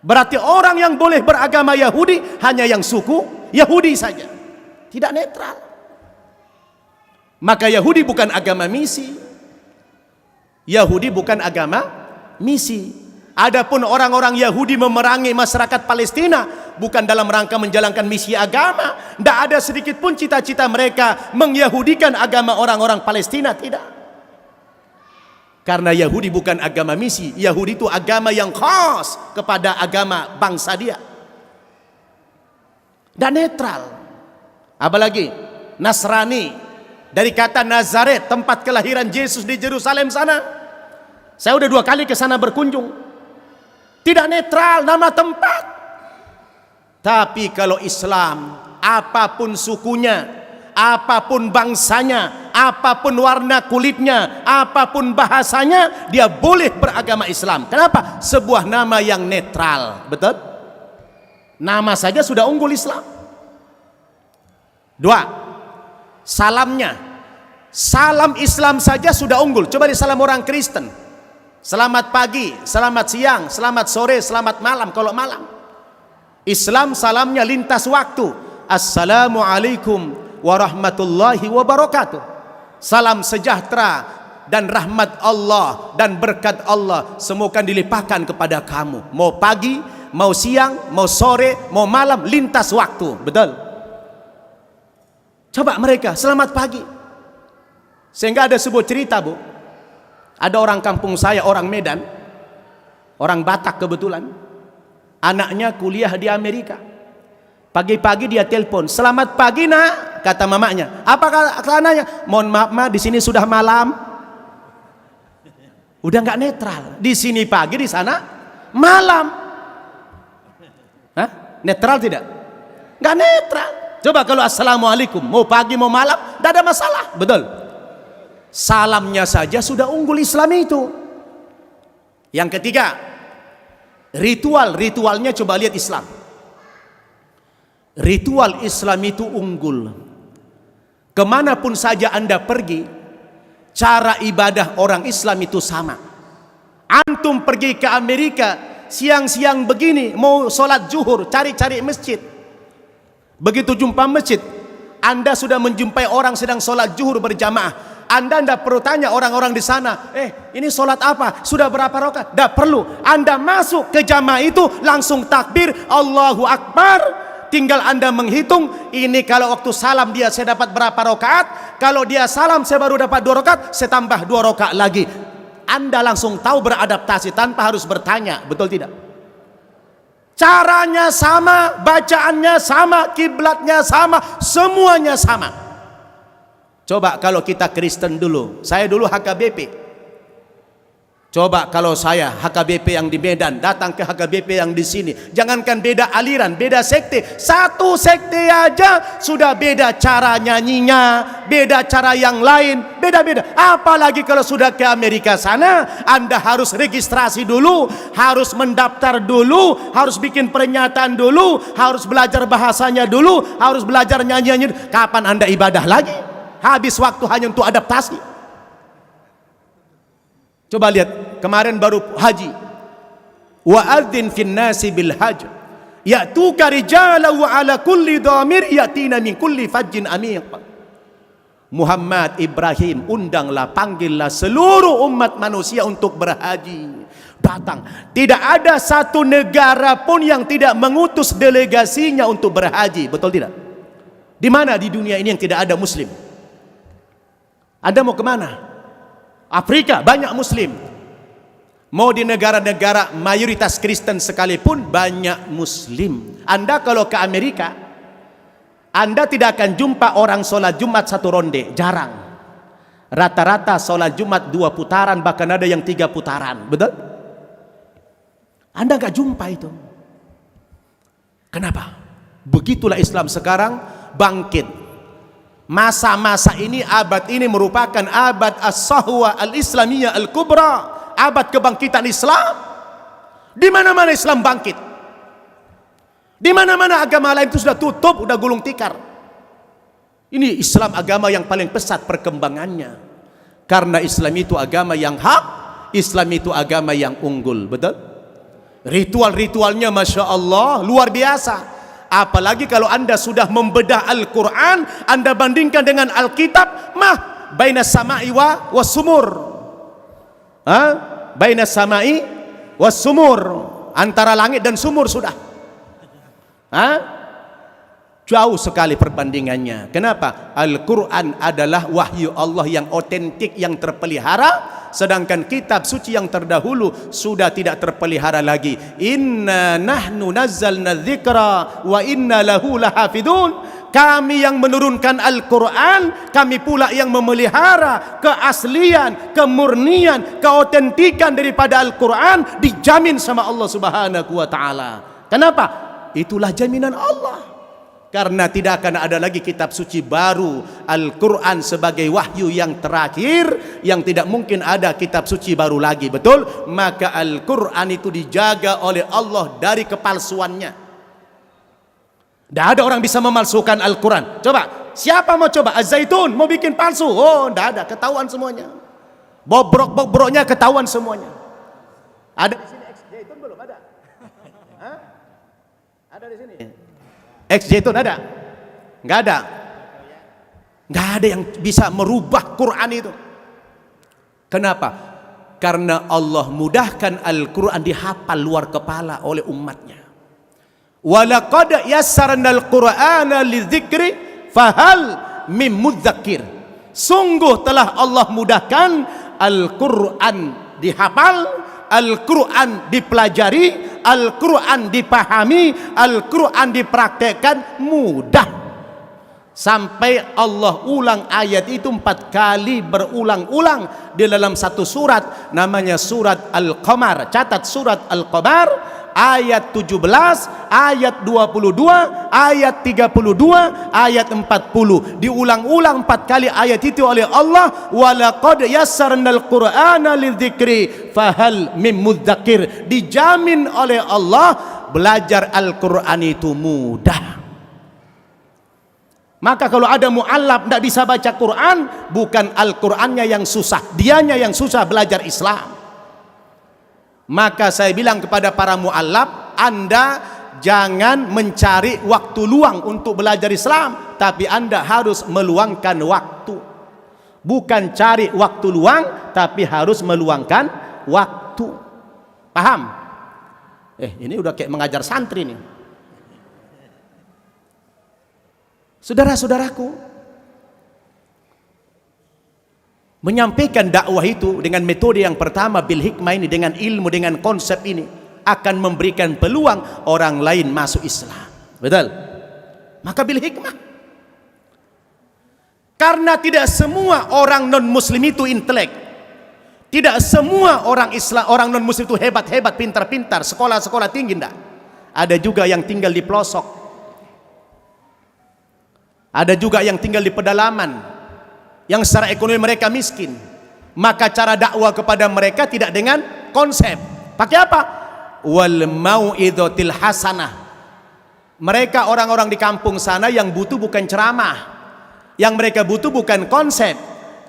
S1: Berarti orang yang boleh beragama Yahudi hanya yang suku Yahudi saja, tidak netral. Maka Yahudi bukan agama misi. Yahudi bukan agama misi. Adapun orang-orang Yahudi memerangi masyarakat Palestina bukan dalam rangka menjalankan misi agama. Tidak ada sedikit pun cita-cita mereka mengyahudikan agama orang-orang Palestina, tidak. Karena Yahudi bukan agama misi. Yahudi itu agama yang khas kepada agama bangsa dia. Dan netral. Apalagi Nasrani, dari kata Nazaret, tempat kelahiran Yesus di Yerusalem sana. Saya udah 2 kali ke sana berkunjung. Tidak netral nama tempat. Tapi kalau Islam, apapun sukunya, apapun bangsanya, apapun warna kulitnya, apapun bahasanya, dia boleh beragama Islam. Kenapa? Sebuah nama yang netral. Betul? Nama saja sudah unggul Islam. 2. Salamnya. Salam Islam saja sudah unggul. Coba di salam orang Kristen. Selamat pagi, selamat siang, selamat sore, selamat malam kalau malam. Islam salamnya lintas waktu. Assalamualaikum warahmatullahi wabarakatuh. Salam sejahtera dan rahmat Allah dan berkat Allah semoga dilimpahkan kepada kamu. Mau pagi, mau siang, mau sore, mau malam, lintas waktu. Betul? Coba mereka selamat pagi. Sehingga ada sebuah cerita, Bu. Ada orang kampung saya, orang Medan, orang Batak kebetulan, anaknya kuliah di Amerika. Pagi-pagi dia telepon, "Selamat pagi nak," kata mamanya. "Apa keadaannya?" "Mohon maaf ma, di sini sudah malam." Udah nggak netral. Di sini pagi, di sana malam. Hah? Netral tidak? Nggak netral. Coba kalau assalamualaikum, mau pagi mau malam, tidak ada masalah, betul? Salamnya saja sudah unggul Islam itu. Yang ketiga, ritualnya coba lihat Islam. Ritual Islam itu unggul. Kemanapun saja Anda pergi, cara ibadah orang Islam itu sama. Antum pergi ke Amerika, siang-siang begini, mau sholat zuhur, cari-cari masjid. Begitu jumpa masjid, Anda sudah menjumpai orang sedang sholat zuhur berjamaah. Anda tidak perlu tanya orang-orang di sana, ini sholat apa? Sudah berapa rakaat? Tidak perlu. Anda masuk ke jamaah itu, langsung takbir, Allahu Akbar. Tinggal Anda menghitung, ini kalau waktu salam dia saya dapat berapa rakaat, kalau dia salam saya baru dapat 2 rakaat, saya tambah 2 rakaat lagi. Anda langsung tahu beradaptasi tanpa harus bertanya, betul tidak? Caranya sama, bacaannya sama, kiblatnya sama, semuanya sama. Coba kalau kita Kristen dulu, saya dulu HKBP. Coba kalau saya HKBP yang di Medan datang ke HKBP yang di sini, jangankan beda aliran, beda sekte, satu sekte aja sudah beda cara nyanyinya, beda cara yang lain, beda-beda. Apalagi kalau sudah ke Amerika sana, Anda harus registrasi dulu, harus mendaftar dulu, harus bikin pernyataan dulu, harus belajar bahasanya dulu, harus belajar nyanyiannya. Kapan Anda ibadah lagi? Habis waktu hanya untuk adaptasi. Coba lihat, kemarin baru haji. Wa adzin fin nasi bil hajj ya'tuka rijala wa ala kulli dhamir yatina min kulli fajjin amiq. Muhammad Ibrahim, undanglah, panggillah seluruh umat manusia untuk berhaji. Datang. Tidak ada satu negara pun yang tidak mengutus delegasinya untuk berhaji. Betul tidak? Di mana di dunia ini yang tidak ada muslim? Anda mau kemana? Afrika banyak muslim. Mau di negara-negara mayoritas Kristen sekalipun banyak muslim. Anda kalau ke Amerika, Anda tidak akan jumpa orang sholat Jumat 1 ronde, jarang. Rata-rata sholat Jumat 2 putaran, bahkan ada yang 3 putaran, betul? Anda nggak jumpa itu. Kenapa? Begitulah Islam sekarang bangkit. Masa-masa ini, abad ini merupakan abad as-sahwa al-islamiyah al-kubra, abad kebangkitan Islam. Di mana-mana Islam bangkit. Di mana-mana agama lain itu sudah tutup, sudah gulung tikar. Ini Islam agama yang paling pesat perkembangannya. Karena Islam itu agama yang hak, Islam itu agama yang unggul, betul? Ritual-ritualnya Masya Allah luar biasa. Apalagi kalau Anda sudah membedah Al-Quran, Anda bandingkan dengan Alkitab, baina sama'i wa sumur. Baina sama'i wa sumur, antara langit dan sumur sudah. Jauh sekali perbandingannya. Kenapa? Al-Quran adalah wahyu Allah yang otentik, yang terpelihara. Sedangkan kitab suci yang terdahulu sudah tidak terpelihara lagi. Inna nahnu nazzalna dzikra wa inna lahu lahafidun. Kami yang menurunkan Al-Quran, kami pula yang memelihara keaslian, kemurnian, keotentikan daripada Al-Quran, dijamin sama Allah Subhanahu wa ta'ala. Kenapa? Itulah jaminan Allah. Karena tidak akan ada lagi kitab suci baru, Al-Quran sebagai wahyu yang terakhir, yang tidak mungkin ada kitab suci baru lagi, betul? Maka Al-Quran itu dijaga oleh Allah dari kepalsuannya. Tidak ada orang bisa memalsukan Al-Quran. Coba, siapa mau coba? Az-Zaitun mau bikin palsu? Oh, tidak ada, ketahuan semuanya. Bobrok-bobroknya ketahuan semuanya. Ada di sini Zaitun belum ada? Ada di sini. Zaitun ada? Nggak ada. Nggak ada yang bisa merubah Quran itu. Kenapa? Karena Allah mudahkan Al-Quran dihafal luar kepala oleh umatnya. Walaqad yassarnal Qur'ana lidzikri fahal mim mudzakir. Sungguh telah Allah mudahkan Al-Quran dihafal, Al-Quran dipelajari, Al-Quran dipahami, Al-Quran dipraktekkan mudah. Sampai Allah ulang ayat itu 4 kali berulang-ulang di dalam satu surat, namanya surat Al-Qamar. Catat surat Al-Qamar ayat 17, ayat 22, ayat 32, ayat 40. Diulang-ulang 4 kali ayat itu oleh Allah. Walaqad yassarnal Qur'ana lidzikri fahal mim mudzakir. Dijamin oleh Allah belajar Al-Quran itu mudah. Maka kalau ada mu'allaf tidak bisa baca Quran, bukan Al-Qurannya yang susah, dianya yang susah belajar Islam. Maka saya bilang kepada para mu'allaf, Anda jangan mencari waktu luang untuk belajar Islam, tapi Anda harus meluangkan waktu. Bukan cari waktu luang, tapi harus meluangkan waktu. Paham? Ini udah kayak mengajar santri nih. Saudara-saudaraku, menyampaikan dakwah itu dengan metode yang pertama, bil hikmah ini, dengan ilmu, dengan konsep ini, akan memberikan peluang orang lain masuk Islam. Betul? Maka bil hikmah. Karena tidak semua orang non muslim itu intelek. Tidak semua orang Islam, orang non muslim itu hebat-hebat, pintar-pintar, sekolah-sekolah tinggi, enggak. Ada juga yang tinggal di pelosok. Ada juga yang tinggal di pedalaman, yang secara ekonomi mereka miskin. Maka cara dakwah kepada mereka tidak dengan konsep. Pakai apa? Wal mau'idhatil hasanah. Mereka orang-orang di kampung sana yang butuh bukan ceramah, yang mereka butuh bukan konsep,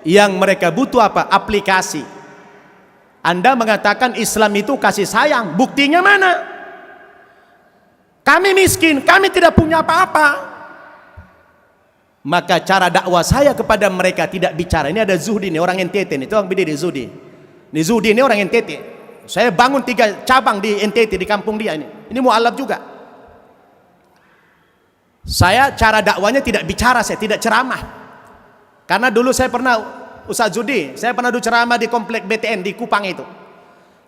S1: yang mereka butuh apa? Aplikasi. Anda mengatakan Islam itu kasih sayang, buktinya mana? Kami miskin, kami tidak punya apa-apa. Maka cara dakwah saya kepada mereka tidak bicara. Ini ada Zuhdi nih, orang NTT nih, itu orang beda di Zuhdi. Ini Zuhdi ini orang NTT. Saya bangun 3 cabang di NTT, di kampung dia ini. Ini mu'alaf juga. Saya cara dakwanya tidak bicara, saya tidak ceramah. Karena dulu saya pernah, Ustaz Zuhdi, saya pernah dulu ceramah di komplek BTN di Kupang itu.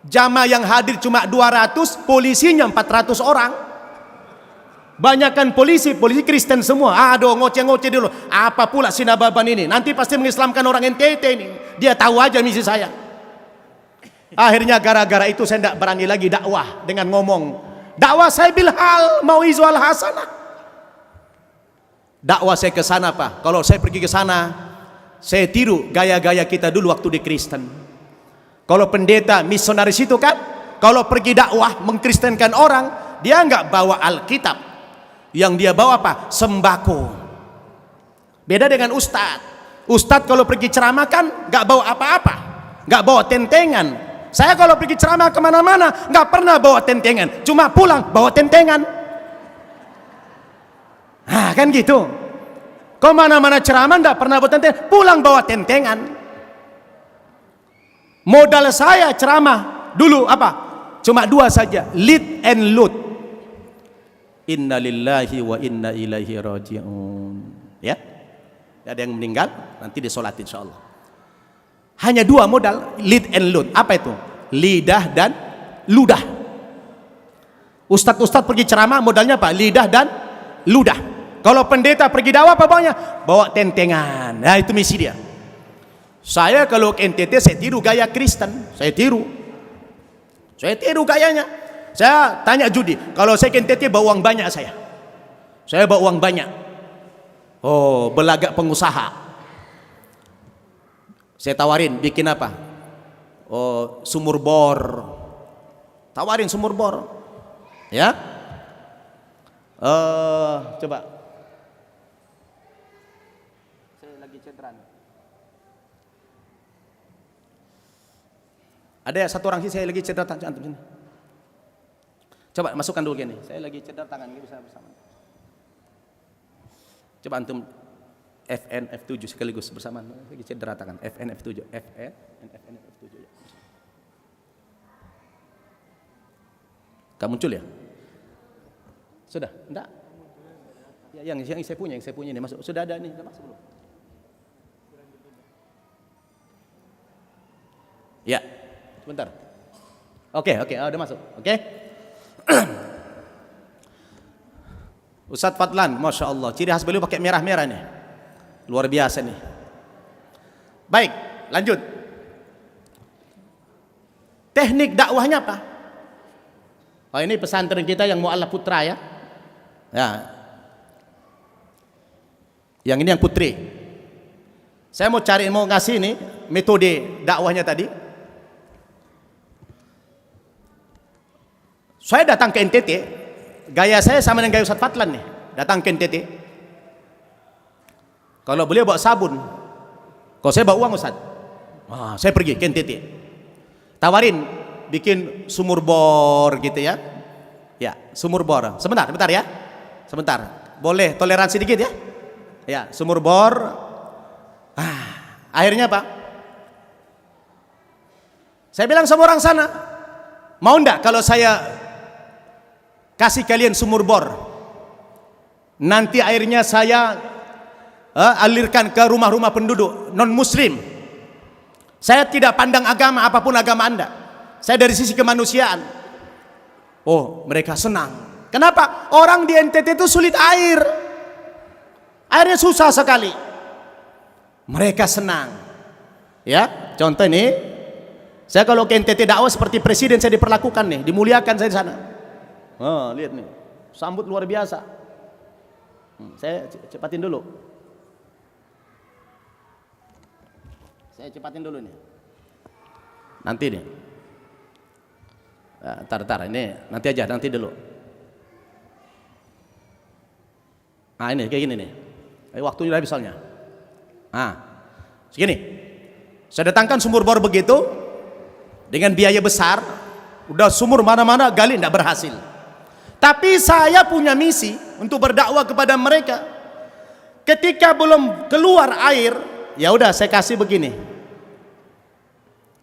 S1: Jamaah yang hadir cuma 200, polisinya 400 orang. Banyakkan polisi Kristen semua. Aduh, ngoceh-ngoceh dulu. Apa pula si Nababan ini? Nanti pasti mengislamkan orang NTT ini. Dia tahu aja misi saya. Akhirnya gara-gara itu saya tidak berani lagi dakwah dengan ngomong. Dakwah saya bilhal mau'izah hasanah. Dakwah saya ke sana, Pak. Kalau saya pergi ke sana, saya tiru gaya-gaya kita dulu waktu di Kristen. Kalau pendeta misionaris itu kan, kalau pergi dakwah mengkristenkan orang, dia nggak bawa Alkitab. Yang dia bawa apa? Sembako. Beda dengan ustadz. Ustadz kalau pergi ceramah kan nggak bawa apa-apa, nggak bawa tentengan. Saya kalau pergi ceramah kemana-mana nggak pernah bawa tentengan, cuma pulang bawa tentengan. Nah, kan gitu. Kemana-mana ceramah nggak pernah bawa tentengan, pulang bawa tentengan. Modal saya ceramah dulu apa? Cuma 2 saja, lead and load. Inna lillahi wa inna ilaihi raji'un. Ya, ada yang meninggal nanti disolat insyaallah. Hanya 2 modal, lead and load. Apa itu? Lidah dan ludah. Ustadz pergi ceramah modalnya apa? Lidah dan ludah. Kalau pendeta pergi dakwah apa bawanya? Bawa tentengan. Nah, itu misi dia. Saya kalau ke NTT saya tiru gaya Kristen, saya tiru gayanya. Saya tanya Judi, kalau saya ke NTT bawa uang banyak saya bawa uang banyak. Oh, belagak pengusaha. Saya tawarin, bikin apa? Oh, sumur bor. Tawarin sumur bor. Ya. Coba. Saya lagi cedera. Ada satu orang sih saya lagi cedera antum sini. Coba masukkan dulu gini. Saya lagi cedera tangan ini bisa bersama. Coba antum FN F7 sekaligus bersamaan. Lagi cedera tangan. FN F7 FN F7 ya. Gak muncul ya? Sudah? Enggak? Ya, yang saya punya ini masuk. Sudah ada nih, sudah masuk belum? Ya. Sebentar. Oke, udah masuk. Oke. Ustadz Fadlan, Masya Allah, ciri khas beliau pakai merah-merah nih, luar biasa nih. Baik, lanjut. Teknik dakwahnya apa? Oh, ini pesantren kita yang Mu'allaf Putra ya. Ya. Yang ini yang putri. Saya mau ngasih ini metode dakwahnya tadi. Saya datang ke NTT, gaya saya sama dengan gaya Ustadz Fadlan nih. Datang ke NTT. Kalau beliau bawa sabun, kalau saya bawa uang Ustadz, saya pergi ke NTT. Tawarin bikin sumur bor gitu ya. Ya, sumur bor. Sebentar ya. Sebentar. Boleh toleransi dikit ya. Ya, sumur bor. Akhirnya apa? Saya bilang sama orang sana, mau ndak kalau saya kasih kalian sumur bor, nanti airnya saya alirkan ke rumah-rumah penduduk non muslim. Saya tidak pandang agama apapun agama anda, saya dari sisi kemanusiaan. Oh, mereka senang. Kenapa? Orang di NTT itu sulit air, airnya susah sekali. Mereka senang. Ya, contoh ini, saya kalau ke NTT dakwah seperti presiden saya diperlakukan nih, dimuliakan saya di sana. Lihat nih, sambut luar biasa. Saya cepatin dulu. Saya cepatin dulu nih. Nanti nih. Tar, ini nanti aja, nanti dulu. Ini kayak gini nih. Waktunya udah habis soalnya. Segini. Saya datangkan sumur bor begitu dengan biaya besar. Udah sumur mana-mana gali tidak berhasil. Tapi saya punya misi untuk berdakwah kepada mereka. Ketika belum keluar air, ya udah saya kasih begini.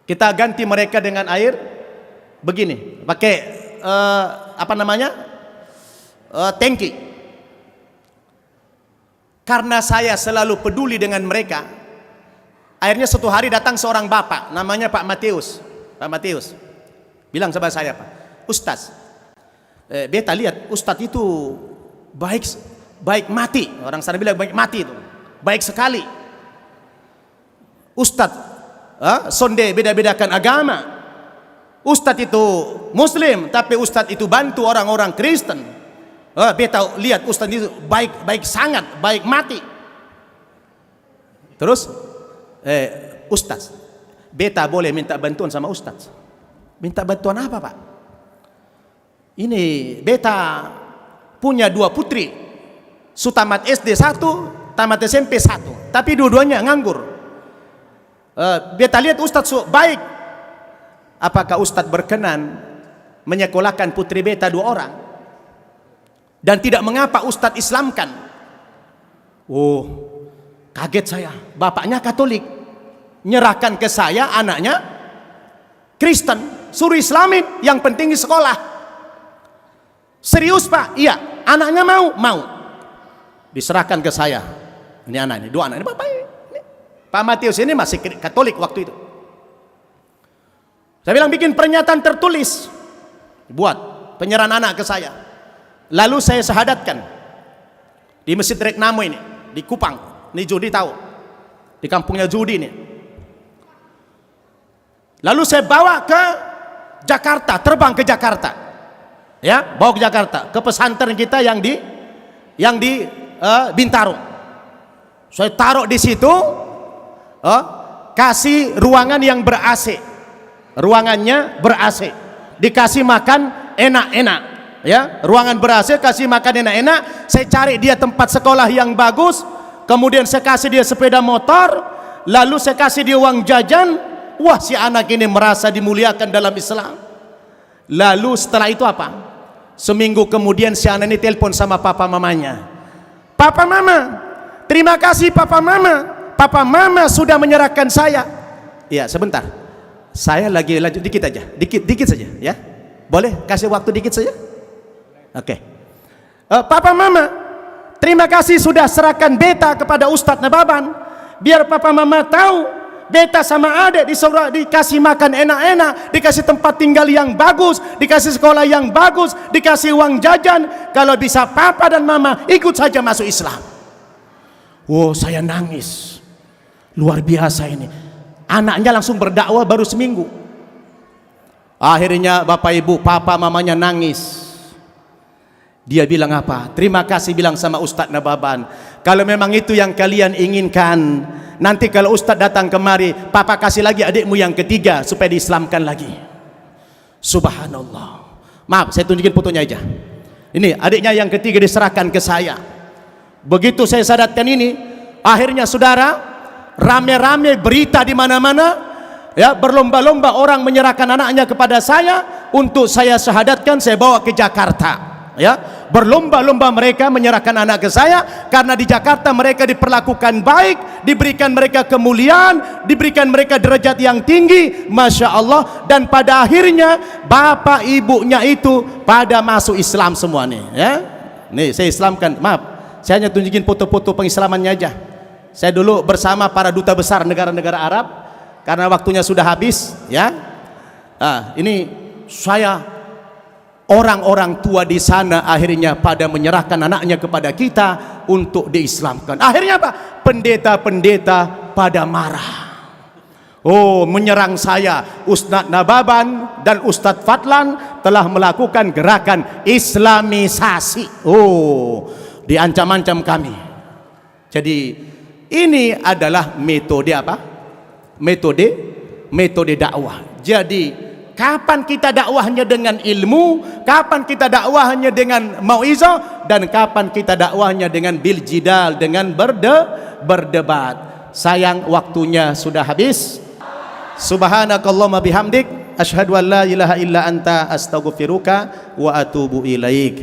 S1: Kita ganti mereka dengan air begini, pakai tangki. Karena saya selalu peduli dengan mereka. Akhirnya suatu hari datang seorang bapak, namanya Pak Matius. Pak Matius bilang sama saya, Pak, Ustaz, beta lihat Ustadz itu baik mati. Orang sana bilang baik mati itu, baik sekali. Ustadz sonde beda-bedakan agama. Ustadz itu muslim, tapi Ustadz itu bantu orang-orang Kristen. Beta lihat Ustadz itu baik sangat, baik mati. Terus Ustadz, beta boleh minta bantuan sama Ustadz. Minta bantuan apa, Pak? Ini beta punya 2 putri, tamat SD 1, tamat SMP 1, tapi dua-duanya nganggur. Beta lihat Ustadz baik. Apakah Ustadz berkenan menyekolahkan putri beta 2 orang? Dan tidak mengapa Ustadz Islamkan? Kaget saya. Bapaknya Katolik, nyerahkan ke saya anaknya Kristen, suruh Islamin, yang penting di sekolah. Serius, Pak? Iya. Anaknya mau. Diserahkan ke saya. Ini anak ini, 2 anak ini bapak ini. Pak Matius ini masih Katolik waktu itu. Saya bilang bikin pernyataan tertulis, buat penyerahan anak ke saya. Lalu saya syahadatkan di Masjid Reknamo ini, di Kupang. Ini Judi tahu, di kampungnya Judi ini. Lalu saya bawa ke Jakarta, terbang ke Jakarta, ya, bawa ke Jakarta, ke pesantren kita yang di Bintaro. Saya taruh di situ, kasih ruangan yang ber-AC, ruangannya ber-AC, dikasih makan enak-enak. Ya, ruangan ber-AC, kasih makan enak-enak. Saya cari dia tempat sekolah yang bagus, kemudian saya kasih dia sepeda motor, lalu saya kasih dia uang jajan. Wah, si anak ini merasa dimuliakan dalam Islam. Lalu setelah itu apa? Seminggu kemudian si anak ini telepon sama papa mamanya. Papa mama, terima kasih papa mama. Papa mama sudah menyerahkan saya. Ya, sebentar. Saya lagi lanjut dikit aja, dikit saja, ya. Boleh kasih waktu dikit saja? Oke. Papa mama, terima kasih sudah serahkan beta kepada Ustadz Nababan. Biar papa mama tahu beta sama adik dikasih makan enak-enak, dikasih tempat tinggal yang bagus, dikasih sekolah yang bagus, dikasih uang jajan. Kalau bisa papa dan mama ikut saja masuk Islam. Oh, saya nangis. Luar biasa ini. Anaknya langsung berdakwah baru seminggu. Akhirnya bapak ibu, papa mamanya nangis. Dia bilang apa? Terima kasih bilang sama Ustadz Nababan. Kalau memang itu yang kalian inginkan, nanti kalau Ustadz datang kemari, papa kasih lagi adikmu yang ketiga supaya diislamkan lagi. Subhanallah. Maaf, saya tunjukin fotonya aja. Ini adiknya yang ketiga diserahkan ke saya. Begitu saya sadatkan ini, akhirnya saudara, rame-rame berita di mana-mana, ya, berlomba-lomba orang menyerahkan anaknya kepada saya untuk saya syahadatkan, saya bawa ke Jakarta. Ya, berlomba-lomba mereka menyerahkan anak ke saya karena di Jakarta mereka diperlakukan baik, diberikan mereka kemuliaan, diberikan mereka derajat yang tinggi, Masya Allah. Dan pada akhirnya bapak ibunya itu pada masuk Islam semua nih, ya. Nih saya islamkan, maaf, saya hanya tunjukin foto-foto pengislamannya aja. Saya dulu bersama para duta besar negara-negara Arab karena waktunya sudah habis, ya. Ini saya, orang-orang tua di sana akhirnya pada menyerahkan anaknya kepada kita untuk diislamkan. Akhirnya apa? Pendeta-pendeta pada marah. Oh, menyerang saya. Ustadz Nababan dan Ustadz Fadlan telah melakukan gerakan islamisasi. Oh, diancam-ancam kami. Jadi ini adalah metode apa? Metode dakwah. Jadi kapan kita dakwahnya dengan ilmu, kapan kita dakwahnya dengan mauizah, dan kapan kita dakwahnya dengan bil jidal, dengan berdebat. Sayang waktunya sudah habis. Subhanakallahumma bihamdik, asyhadu an la ilaha illa anta, astaghfiruka wa atubu ilaik.